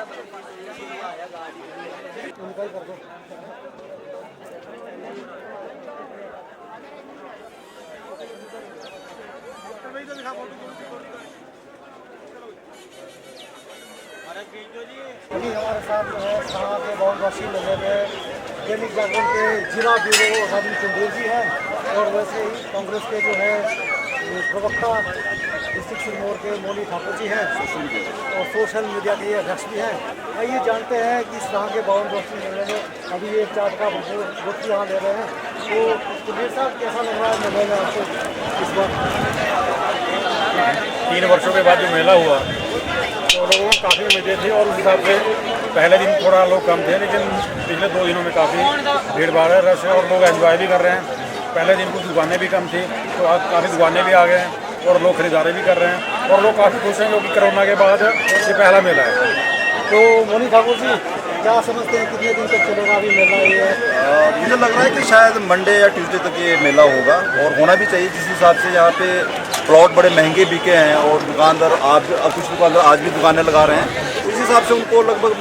अभी हमारे साथ जो है शाह के बहुवासी मेले में दैनिक जागरण के जिला ब्यूरो राजन चंदेल जी हैं और वैसे ही कांग्रेस के जो है प्रवक्ता डिस्ट्रिक्ट सिरमौर के मौली ठाकुर जी हैं और सोशल मीडिया के अध्यक्ष भी हैं। आइए जानते हैं कि शाह के बहुवासी मेले में अभी एक चार्ट का वक्त यहाँ ले रहे हैं, तो मेरे साथ कैसा लग रहा है मेले में आपको इस बार? 3 वर्षों के बाद जो मेला हुआ तो लोगों को काफ़ी उम्मीदें थी और उस हिसाब से पहले दिन थोड़ा लोग कम थे, लेकिन पिछले 2 दिनों में काफ़ी भीड़ भाड़ है, रश है और लोग एंजॉय भी कर रहे हैं। पहले दिन कुछ दुकानें भी कम थी तो आज काफ़ी दुकानें भी आ गए हैं और लोग खरीदारी भी कर रहे हैं और लोग काफ़ी खुश हैं क्योंकि कोरोना के बाद ये पहला मेला है। तो मौली ठाकुर जी क्या समझते हैं कितने दिन तक चलेगा अभी मेला? ये मुझे लग रहा है कि शायद मंडे या ट्यूसडे तक ये मेला होगा और होना भी चाहिए, जिस हिसाब से यहाँ पे प्लॉट बड़े महंगे बिके हैं और दुकानदार कुछ दुकानदार आज भी दुकानें लगा रहे हैं। इस हिसाब से उनको लगभग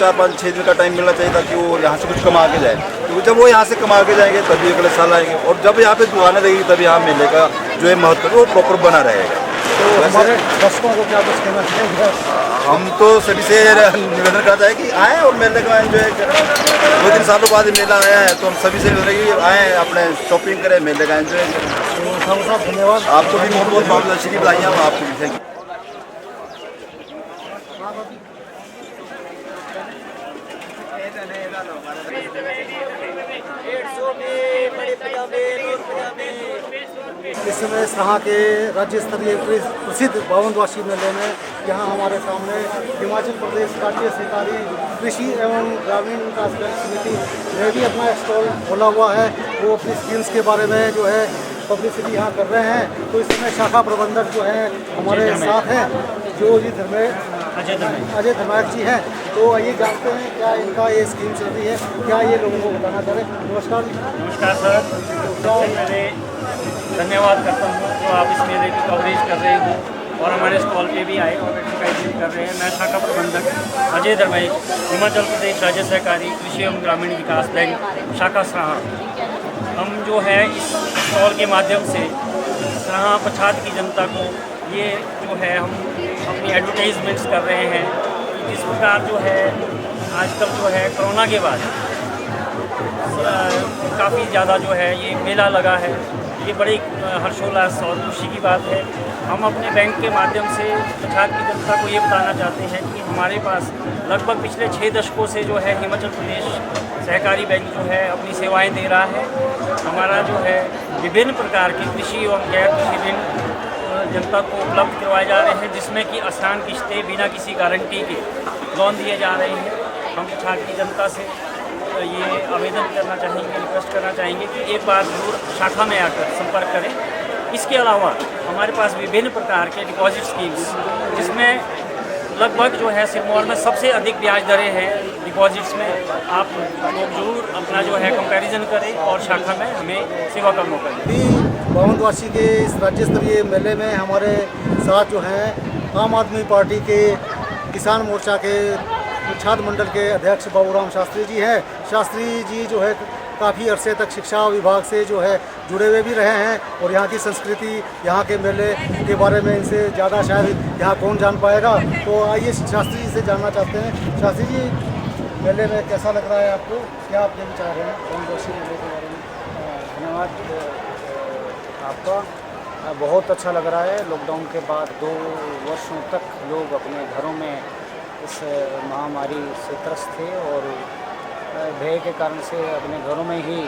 4-5-6 दिन का टाइम मिलना चाहिए ताकि वो यहाँ से कुछ कमा के जाए, क्योंकि जब वो यहाँ से कमा के जाएंगे तभी अगले साल आएंगे और जब यहाँ पे दुकानें रहेगी तभी यहाँ मेले का जो है महत्व वो प्रॉपर बना रहेगा। तो हमारे दर्शकों को क्या कुछ कहना चाहिए? हम तो सभी से निवेदन करता है कि आएँ और मेले का एंजॉय करें। 2-3 सालों बाद मेला आया है तो हम सभी से निवेदन कि आएँ, अपने शॉपिंग करें, मेले का एंजॉय करें। तो साहब धन्यवाद, आपको भी बहुत बहुत बाबूलाशी की बधाइयाँ आपको भी थैंक यू। इस समय शाह के राज्य स्तरीय प्रसिद्ध बहुवासी मेले में यहाँ हमारे सामने हिमाचल प्रदेश राज्य सहकारी कृषि एवं ग्रामीण विकास बैंक समिति ने भी अपना स्टॉल खोला हुआ है। वो अपनी स्कीम्स के बारे में जो है पब्लिसिटी यहाँ कर रहे हैं। तो इस समय शाखा प्रबंधक जो है हमारे साथ हैं, जो जी अजय धर्मायक जी हैं। तो आइए जानते हैं क्या इनका ये स्कीम चल रही है, क्या ये लोगों को बताना चाह रहे हैं। नमस्कार। नमस्कार सर, मैं धन्यवाद करता हूँ तो आप इस मेले की कवरेज कर रहे हो और हमारे स्टॉल पे भी आए और एडवर्टाइजमेंट कर रहे हैं। मैं शाखा प्रबंधक अजय धर्मायक, हिमाचल प्रदेश राज्य सहकारी कृषि एवं ग्रामीण विकास बैंक शाखा सराहा। हम जो है इस स्टॉल के माध्यम से सराहा पछात की जनता को ये जो है हम अपनी एडवर्टाइजमेंट्स कर रहे हैं। इस प्रकार जो है आजकल जो है कोरोना के बाद काफ़ी ज़्यादा जो है ये मेला लगा है, ये बड़ी हर्षोल्लास और खुशी की बात है। हम अपने बैंक के माध्यम से पछात की जनता को ये बताना चाहते हैं कि हमारे पास लगभग पिछले 6 दशकों से जो है हिमाचल प्रदेश सहकारी बैंक जो है अपनी सेवाएं दे रहा है। हमारा जो है विभिन्न प्रकार की कृषि एवं गैर कृषि ऋण जनता को उपलब्ध करवाए जा रहे हैं, जिसमें कि आसान किस्तें बिना किसी गारंटी के लोन दिए जा रहे हैं। हम पछात की जनता से ये आवेदन करना चाहेंगे, रिक्वेस्ट करना चाहेंगे कि एक बार जरूर शाखा में आकर संपर्क करें। इसके अलावा हमारे पास विभिन्न प्रकार के डिपॉजिट स्कीम्स, जिसमें लगभग जो है सिरमौर में सबसे अधिक ब्याज दरें हैं डिपॉजिट्स में। आप लोग जरूर अपना जो है कंपैरिजन करें और शाखा में हमें सेवा का मौका दें। बहुवासी के इस राज्य स्तरीय मेले में हमारे साथ जो हैं आम आदमी पार्टी के किसान मोर्चा के छात्र मंडल के अध्यक्ष बाबूराम शास्त्री जी हैं। शास्त्री जी जो है काफ़ी अरसे तक शिक्षा विभाग से जो है जुड़े हुए भी रहे हैं और यहाँ की संस्कृति, यहाँ के मेले के बारे में इनसे ज़्यादा शायद यहाँ कौन जान पाएगा। तो आइए शास्त्री जी से जानना चाहते हैं। शास्त्री जी, मेले में कैसा लग रहा है आपको, क्या आप ये विचार रहे हैं बहुवासी मेले के बारे में? धन्यवाद आपका। बहुत अच्छा लग रहा है। लॉकडाउन के बाद 2 वर्षों तक लोग अपने घरों में इस महामारी से त्रस्त थे और भय के कारण से अपने घरों में ही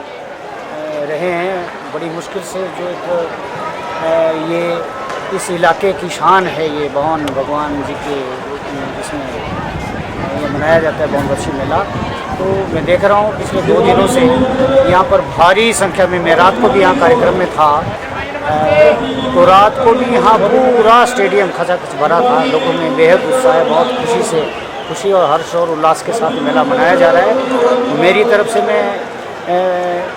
रहे हैं। बड़ी मुश्किल से जो एक ये इस इलाके की शान है, ये भगवान जी के जिसमें ये मनाया जाता है बहुवासी मेला। तो मैं देख रहा हूँ पिछले 2 दिनों से यहाँ पर भारी संख्या में, मैं रात को भी यहाँ कार्यक्रम में था तो रात को भी यहाँ पूरा स्टेडियम खचाखच भरा था। लोगों में बेहद उत्साह है, बहुत खुशी और हर्ष और उल्लास के साथ मेला मनाया जा रहा है। मेरी तरफ से मैं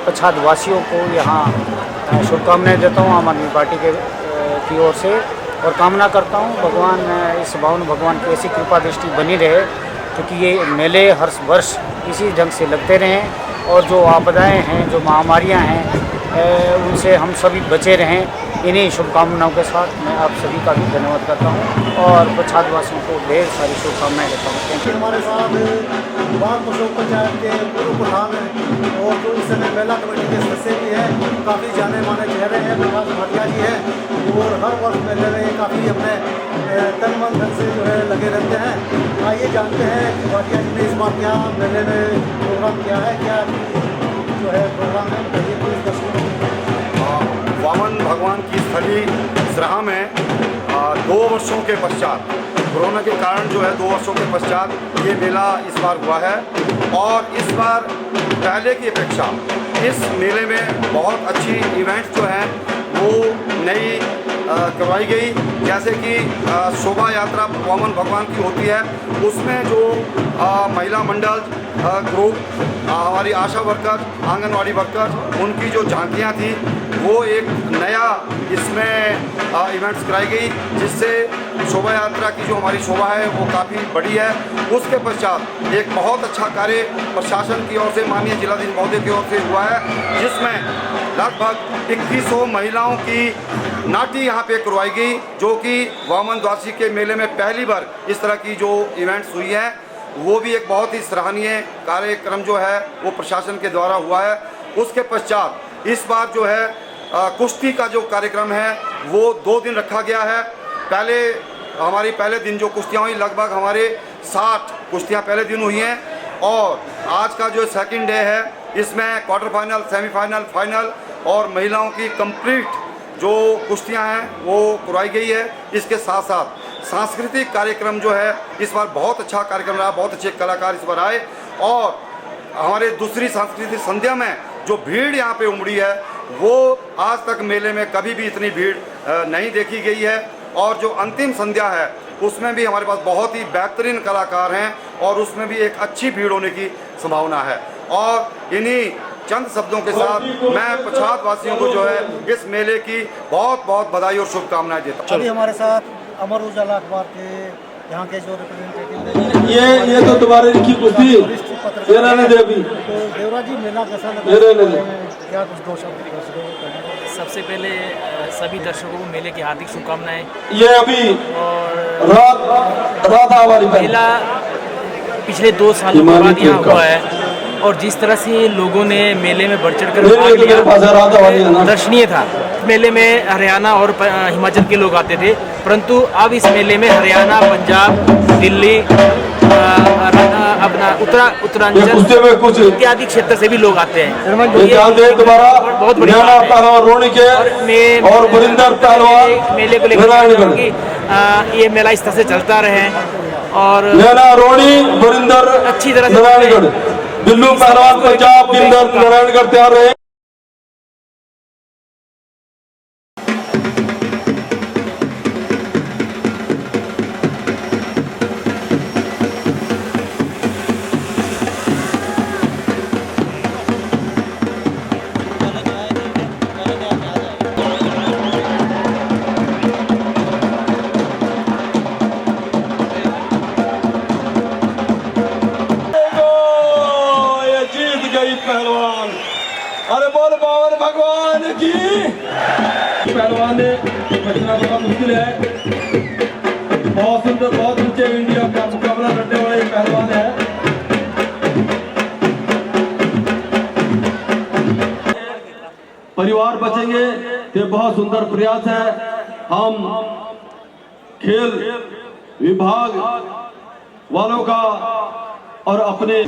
पछात वासियों को यहाँ शुभकामनाएं देता हूँ आम आदमी पार्टी की ओर से और कामना करता हूँ भगवान की ऐसी कृपा दृष्टि बनी रहे क्योंकि ये मेले हर वर्ष इसी ढंग से लगते रहें और जो आपदाएं हैं, जो महामारियां हैं, उनसे हम सभी बचे रहें। इन्हीं शुभकामनाओं के साथ मैं आप सभी का भी धन्यवाद करता हूं और पछादवासियों को ढेर सारी शुभकामनाएं देता हूँ। Thank you. हमारे साथ बाग अशोक पंचायत के पूर्व प्रधान हैं और जो इस समय मेला कमेटी के सदस्य भी हैं, काफ़ी जाने माने चेहरे हैं, प्रकाश भाटिया जी हैं और हर वर्ष मेले में काफ़ी अपने तन मन धन से जो है लगे रहते हैं। आइए जानते हैं कि भाटिया जी ने इस बार क्या मेले में प्रोग्राम किया है, क्या जो है प्रोग्राम है, बताइए प्लीज दर्शकों को। वामन भगवान की स्थली सिरहा में 2 वर्षों के पश्चात, कोरोना के कारण जो है 2 वर्षों के पश्चात ये मेला इस बार हुआ है और इस बार पहले की अपेक्षा इस मेले में बहुत अच्छी इवेंट्स जो हैं वो नई करवाई गई। जैसे कि शोभा यात्रा वामन भगवान की होती है, उसमें जो महिला मंडल ग्रुप, हमारी आशा वर्कर, आंगनवाड़ी वर्कर, उनकी जो झांकियाँ थी वो एक नया इसमें इवेंट्स कराई गई, जिससे शोभा यात्रा की जो हमारी शोभा है वो काफ़ी बड़ी है। उसके पश्चात एक बहुत अच्छा कार्य प्रशासन की ओर से, माननीय जिलाधीश महोदय की ओर से हुआ है, जिसमें लगभग 2100 महिलाओं की नाटी यहाँ पे करवाई गई, जो कि वामन द्वादशी के मेले में पहली बार इस तरह की जो इवेंट्स हुई है, वो भी एक बहुत ही सराहनीय कार्यक्रम जो है वो प्रशासन के द्वारा हुआ है। उसके पश्चात इस बार जो है कुश्ती का जो कार्यक्रम है वो 2 दिन रखा गया है। पहले दिन जो कुश्तियाँ हुई, लगभग हमारे 60 कुश्तियाँ पहले दिन हुई हैं और आज का जो सेकंड डे है इसमें क्वार्टर फाइनल, सेमीफाइनल, फाइनल और महिलाओं की कंप्लीट जो कुश्तियाँ हैं वो करवाई गई है। इसके साथ साथ सांस्कृतिक कार्यक्रम जो है इस बार बहुत अच्छा कार्यक्रम रहा, बहुत अच्छे कलाकार इस बार आए और हमारे दूसरी सांस्कृतिक संध्या में जो भीड़ यहाँ पे उमड़ी है वो आज तक मेले में कभी भी इतनी भीड़ नहीं देखी गई है। और जो अंतिम संध्या है उसमें भी हमारे पास बहुत ही बेहतरीन कलाकार हैं और उसमें भी एक अच्छी भीड़ होने की संभावना है। और इन्हीं चंद शब्दों के साथ मैं पछाद वासियों को जो है इस मेले की बहुत बहुत बधाई और शुभकामनाएं देता हूँ। अभी हमारे साथ अमर उजाला अखबार के यहाँ के जो रिप्रेजेंटेटिव ये तो तुम्हारे लिखी कुश्ती ये रहने दे अभी। तो देवराज जी, मेला कैसा लगा, क्या कुछ 2 शब्द दर्शकों को कहना है? सबसे पहले सभी दर्शकों को मेले की हार्दिक शुभकामनाएं। ये अभी और रात हमारी मेला पिछले 2 सालों के बाद यहाँ हुआ है और जिस तरह से लोगों ने मेले में बढ़ चढ़ कर भाग लिया, दर्शनीय था। मेले में हरियाणा और हिमाचल के लोग आते थे, परंतु अब इस मेले में हरियाणा, पंजाब, दिल्ली, अपना उत्तरांचल इत्यादि क्षेत्र से भी लोग आते हैं। बहुत बढ़िया और मेले को लेकर ये मेला इस तरह से चलता रहे और अच्छी तरह से दिल्ली पहलवान पंजाब नारायणगढ़ तैयार रहे। पहलवान, अरे बोल बावन भगवान की। पहलवान ने बचना बड़ा मुश्किल है, बहुत सुंदर, बहुत ऊंचे इंडिया का मुकाबला करने वाले पहलवान है। परिवार बचेंगे ये बहुत सुंदर प्रयास है। हम खेल विभाग वालों का और अपने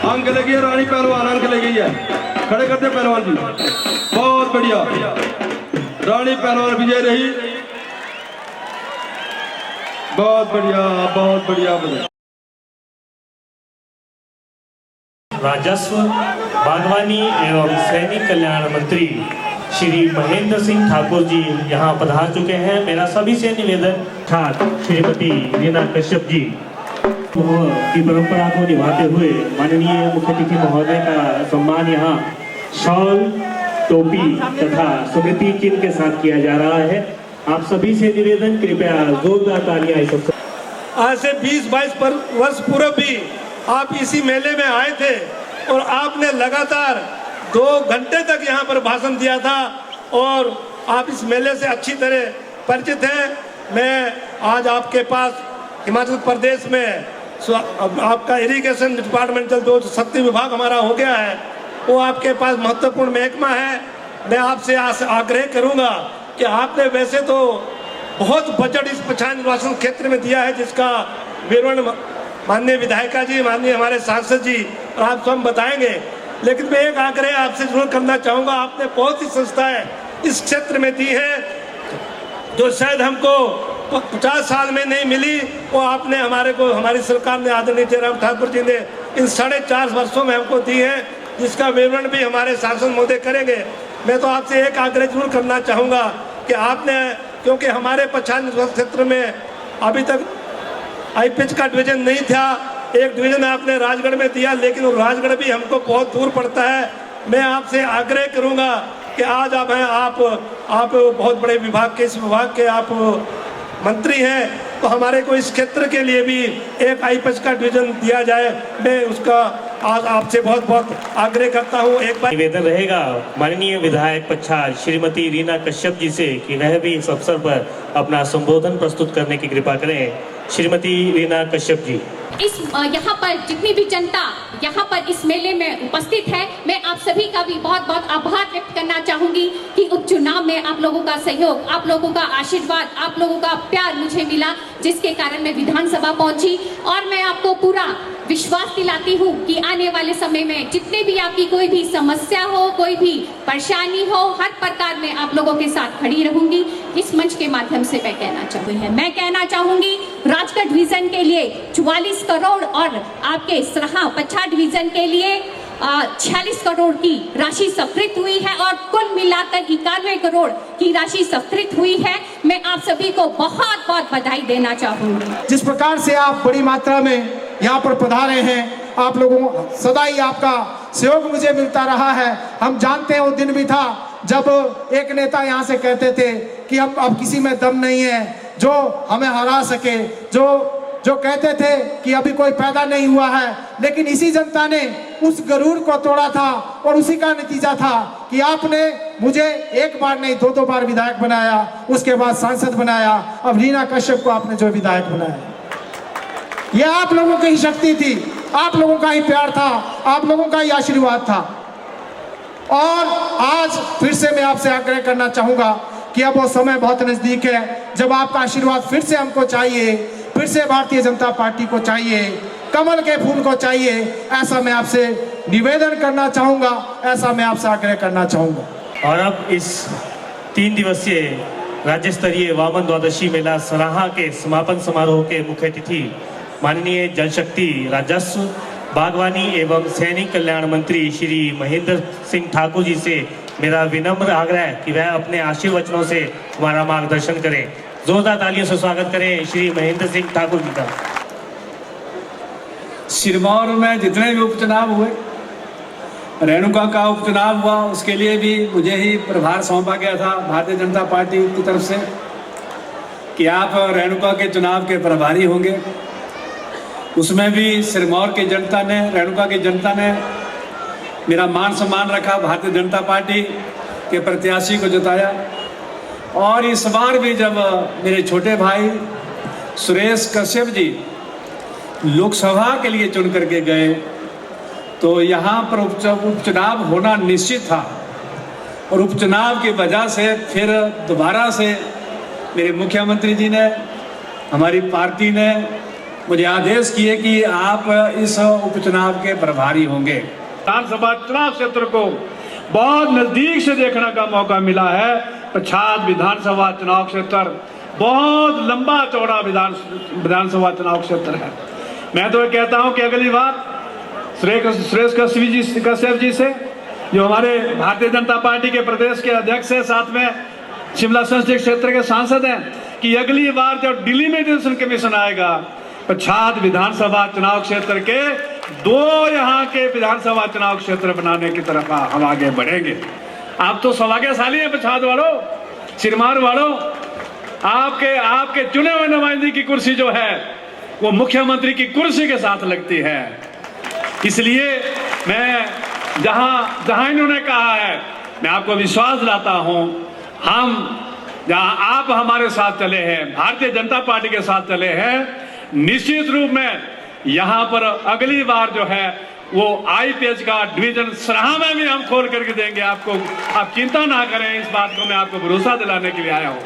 अंक लगी है, रानी पहलवान अंक लगी है। खड़े करते पहलवान जी, बहुत बढ़िया। रानी पहलवान विजय रही, बहुत बढ़िया, बहुत बढ़िया। राजस्व, बागवानी एवं सैनिक कल्याण मंत्री श्री महेंद्र सिंह ठाकुर जी यहाँ पधार चुके हैं। मेरा सभी से निवेदन था श्रीमती रीना कश्यप जी की परंपरा को निभाते हुए माननीय मुख्य अतिथि महोदय का सम्मान यहाँ शॉल, टोपी तथा स्मृति चिन्ह के साथ किया जा रहा है। आप सभी से निवेदन, कृपया जोरदार तालियां इस अवसर। आज से 20-22 वर्ष पूर्व भी आप इसी मेले में आए थे और आपने लगातार 2 घंटे तक यहाँ पर भाषण दिया था और आप इस मेले से अच्छी तरह परिचित हैं। मैं आज आपके पास हिमाचल प्रदेश में आपका इरिगेशन डिपार्टमेंटल जो शक्ति विभाग हमारा हो गया है, वो आपके पास महत्वपूर्ण महकमा है। मैं आपसे आग्रह करूँगा कि आपने वैसे तो बहुत बजट इस पच्छाद निर्वाचन क्षेत्र में दिया है, जिसका विवरण माननीय विधायिका जी, माननीय हमारे सांसद जी और आप सब बताएंगे, लेकिन मैं एक आग्रह आपसे जरूर करना चाहूँगा। आपने बहुत सी संस्थाएं इस क्षेत्र में दी हैं जो शायद हमको 50 साल में नहीं मिली, वो आपने हमारी सरकार ने, आदरणीय जयराम ठाकुर जी ने इन 4.5 वर्षों में हमको दी है, जिसका विवरण भी हमारे सांसद महोदय करेंगे। मैं तो आपसे एक आग्रह जरूर करना चाहूँगा कि आपने, क्योंकि हमारे पच्छाद क्षेत्र में अभी तक आईपीएच का डिवीजन नहीं था, एक डिवीजन आपने राजगढ़ में दिया, लेकिन वो राजगढ़ भी हमको बहुत दूर पड़ता है। मैं आपसे आग्रह करूंगा कि आज आप हैं, आप बहुत बड़े विभाग के, इस विभाग के आप मंत्री हैं, तो हमारे को इस क्षेत्र के लिए भी एक आईपीएच का डिवीजन दिया जाए। मैं उसका आज आपसे बहुत बहुत आग्रह करता हूँ। एक बार निवेदन रहेगा माननीय विधायक पच्छाद श्रीमती रीना कश्यप जी से कि वह भी इस अवसर पर अपना संबोधन प्रस्तुत करने की कृपा करें। श्रीमती रीना कश्यप जी। इस यहाँ पर जितनी भी जनता यहाँ पर इस मेले में उपस्थित है, मैं आप सभी का भी बहुत बहुत आभार व्यक्त करना चाहूंगी कि उपचुनाव में आप लोगों का सहयोग, आप लोगों का आशीर्वाद, आप लोगों का प्यार मुझे मिला, जिसके कारण मैं विधानसभा पहुंची। और मैं आपको पूरा विश्वास दिलाती हूँ कि आने वाले समय में जितने भी आपकी कोई भी समस्या हो, कोई भी परेशानी हो, हर प्रकार में आप लोगों के साथ खड़ी रहूंगी। इस मंच के माध्यम से मैं कहना चाहूंगी राजगढ़ डिवीजन के लिए 44 करोड़ और आपके सराहा पच्छाद डिवीजन के लिए 46 करोड़ की राशि स्वीकृत हुई है और कुल मिलाकर 91 करोड़ की राशि स्वीकृत हुई है। मैं आप सभी को बहुत बहुत बधाई देना चाहूंगी। जिस प्रकार से आप बड़ी मात्रा में यहाँ पर पधारे हैं, आप लोगों सदा ही आपका सहयोग मुझे मिलता रहा है। हम जानते हैं वो दिन भी था जब एक नेता यहाँ से कहते थे कि हम अब किसी में दम नहीं है जो हमें हरा सके, जो कहते थे कि अभी कोई पैदा नहीं हुआ है, लेकिन इसी जनता ने उस गरूर को तोड़ा था और उसी का नतीजा था कि आपने मुझे एक बार नहीं 2-2 बार विधायक बनाया, उसके बाद सांसद बनाया, अब रीना कश्यप को आपने जो विधायक बनाया, यह आप लोगों की ही शक्ति थी, आप लोगों का ही प्यार था, आप लोगों का ही आशीर्वाद था। और आज फिर से मैं आपसे आग्रह करना चाहूँगा कि अब वो समय बहुत नज़दीक है जब आपका आशीर्वाद फिर से हमको चाहिए, फिर से भारतीय जनता पार्टी को चाहिए, कमल के फूल को चाहिए। ऐसा मैं आपसे निवेदन करना चाहूँगा, ऐसा मैं आपसे आग्रह करना चाहूँगा। और अब इस 3 दिवसीय राज्य स्तरीय वामन द्वादशी मेला सराहा के समापन समारोह के मुख्य अतिथि माननीय जल शक्ति, राजस्व, बागवानी एवं सैनिक कल्याण मंत्री श्री महेंद्र सिंह ठाकुर जी से मेरा विनम्र आग्रह कि वह अपने आशीर्वचनों से हमारा मार्गदर्शन करें। जोरदार तालियों से स्वागत करें श्री महेंद्र सिंह ठाकुर जी का। सिरमौर में जितने भी उपचुनाव हुए, रेणुका का उपचुनाव हुआ, उसके लिए भी मुझे ही प्रभार सौंपा गया था भारतीय जनता पार्टी की तरफ से कि आप रेणुका के चुनाव के प्रभारी होंगे। उसमें भी सिरमौर की जनता ने, रेणुका की जनता ने मेरा मान सम्मान रखा, भारतीय जनता पार्टी के प्रत्याशी को जिताया। और इस बार भी जब मेरे छोटे भाई सुरेश कश्यप जी लोकसभा के लिए चुन करके गए तो यहाँ पर उपचुनाव होना निश्चित था और उपचुनाव की वजह से फिर दोबारा से मेरे मुख्यमंत्री जी ने, हमारी पार्टी ने मुझे आदेश किए कि आप इस उपचुनाव के प्रभारी होंगे। विधानसभा चुनाव क्षेत्र को बहुत नजदीक से देखने का मौका मिला है। पच्छाद विधानसभा चुनाव क्षेत्र बहुत लंबा चौड़ा विधानसभा चुनाव क्षेत्र है। मैं तो ये कहता हूं कि अगली बार सुरेश कश्यप जी से, जो हमारे भारतीय जनता पार्टी के प्रदेश के अध्यक्ष है, साथ में शिमला संसदीय क्षेत्र के सांसद हैं, कि अगली बार जब डिलिमिटेशन कमीशन आएगा पच्छाद विधानसभा चुनाव क्षेत्र के 2 यहाँ के विधानसभा चुनाव क्षेत्र बनाने की तरफ हम आगे बढ़ेंगे। आप तो सौभाग्यशाली हैं पच्छाद वालों, सिरमौर वालों, आपके चुने हुए नुमाइंदगी की कुर्सी जो है वो मुख्यमंत्री की कुर्सी के साथ लगती है। इसलिए मैं जहां इन्होंने कहा है, मैं आपको विश्वास दिलाता हूं, हम जहां आप हमारे साथ चले हैं, भारतीय जनता पार्टी के साथ चले हैं, निश्चित रूप में यहां पर अगली बार जो है वो आईपीएच का डिवीजन सराहा में भी हम खोल करके देंगे आपको। आप चिंता ना करें, इस बात को मैं आपको भरोसा दिलाने के लिए आया हूं।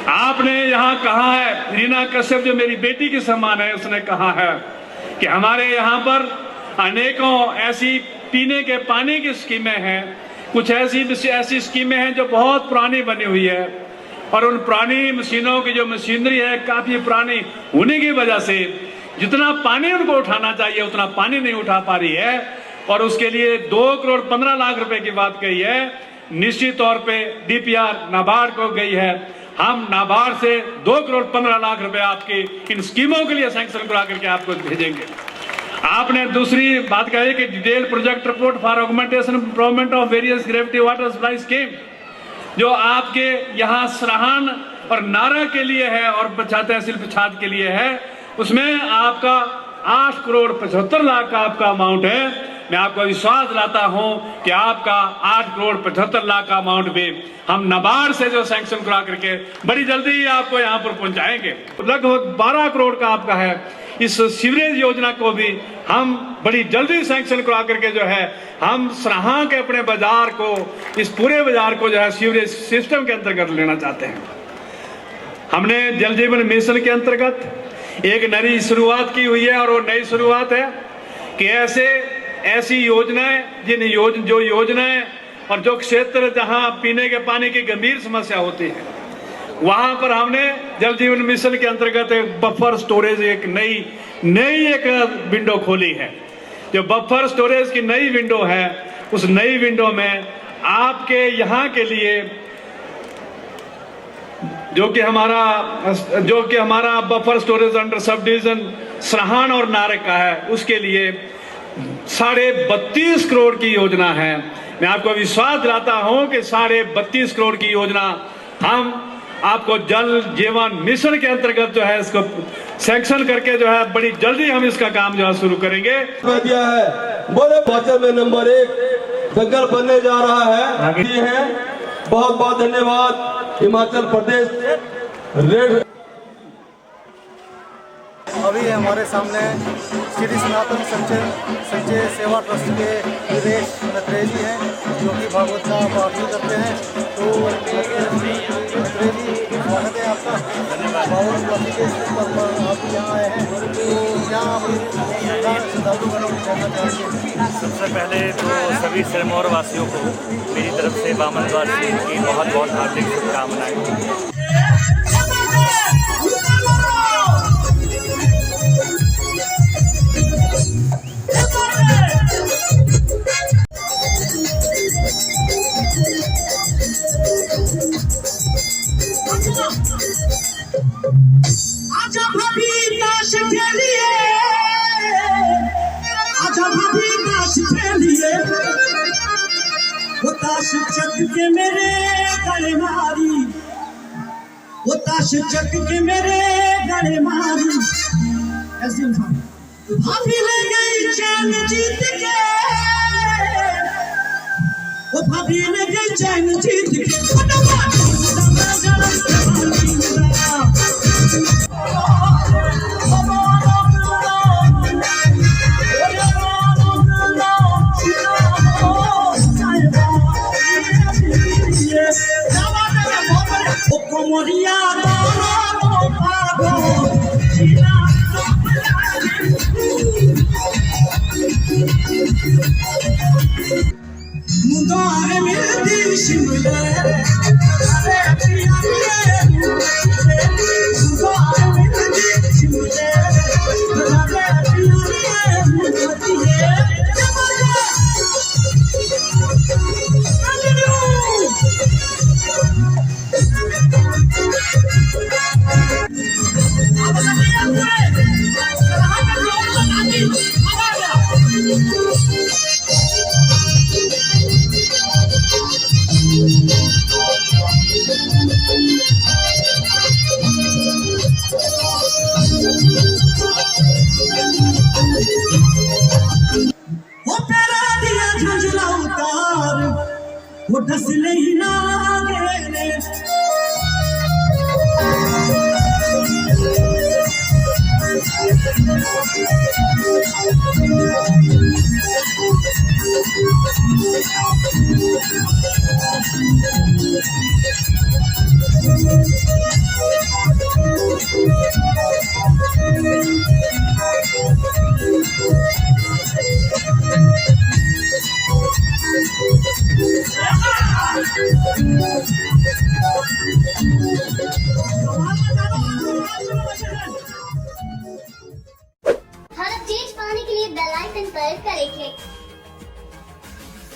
आपने यहाँ कहा है, रीना कश्यप जो मेरी बेटी की समान है, उसने कहा है कि हमारे यहाँ पर अनेकों ऐसी पीने के पानी की स्कीमें हैं, कुछ ऐसी स्कीमें हैं जो बहुत पुरानी बनी हुई है, और उन पुरानी मशीनों की जो मशीनरी है काफी पुरानी होने की वजह से जितना पानी उनको उठाना चाहिए उतना पानी नहीं उठा पा रही है, और उसके लिए 2 करोड़ 15 लाख रुपए की बात कही है। निश्चित तौर पे डीपीआर नाबार्ड को गई है, हम नाबार्ड से 2 करोड़ 15 लाख रुपए आपकी इन स्कीमों के लिए सैंक्शन करा करके आपको भेजेंगे। आपने दूसरी बात कही कि detail project report for augmentation improvement of various gravity water supply scheme, जो आपके यहाँ सराहन और नारा के लिए है और तहसील पच्छाद के लिए है, उसमें आपका 8 करोड़ 75 लाख का आपका अमाउंट है। मैं आपको विश्वास दिलाता हूं कि आपका 8 करोड़ 75 लाख का अमाउंट भी हम नाबार्ड से जो सैंक्शन करा करके बड़ी जल्दी ही आपको यहाँ पर पहुंचाएंगे। लगभग 12 करोड़ का आपका है। इस सीवरेज योजना को भी हम बड़ी जल्दी सैंक्शन करा करके जो है हम सराहा के अपने बाजार को, इस पूरे बाजार को जो है सीवरेज सिस्टम के अंतर्गत लेना चाहते हैं। हमने जल जीवन मिशन के अंतर्गत एक नई शुरुआत की हुई है, और वो नई शुरुआत है कि ऐसी योजनाएं जो योजनाएं और जो क्षेत्र जहां पीने के पानी की गंभीर समस्या होती है, वहां पर हमने जल जीवन मिशन के अंतर्गत एक बफर स्टोरेज, एक नई एक विंडो खोली है। जो बफर स्टोरेज की नई विंडो है, उस नई विंडो में आपके यहाँ के लिए जो कि हमारा buffer storage under sub division Sarahan और नारक का है, उसके लिए 32.5 करोड़ की योजना है। मैं आपको विश्वास दिलाता हूं कि 32.5 करोड़ की योजना हम आपको जल जीवन मिशन के अंतर्गत जो है इसको सैंक्शन करके जो है बड़ी जल्दी हम इसका काम जो है शुरू करेंगे। दिया है बोले हिमाचल में नंबर 1 दंगल बनने जा रहा है। बहुत बहुत धन्यवाद हिमाचल प्रदेश रेड। अभी हमारे सामने श्री सनातन संचय सेवा ट्रस्ट के विदेश मित्रे जी हैं, जो कि भागवत का पाठ करते हैं। तो मित्रे जी, स्वागत है आपका। भागवत के पर आप यहाँ आए हैं, तो क्या आप श्रद्धालुगणों को कहना चाहेंगे? सबसे पहले तो सभी सिरमौर वासियों को मेरी तरफ से वामन वासी की बहुत बहुत हार्दिक शुभकामनाएं। आजा भाभी ताश खेलिए, आजा भाभी ताश खेलिए, वो ताश चक के मेरे गले मारी, वो ताश चक के मेरे गले मारी। ऐसे भाभी ले गई चैन जीत के, वो भाभी ले गई चैन जीत के। मोरिया मुंडा है मेरी शिमले, अरे पिया मुंडा है मेरी शिमले, अरे पिया डसले ही ना गे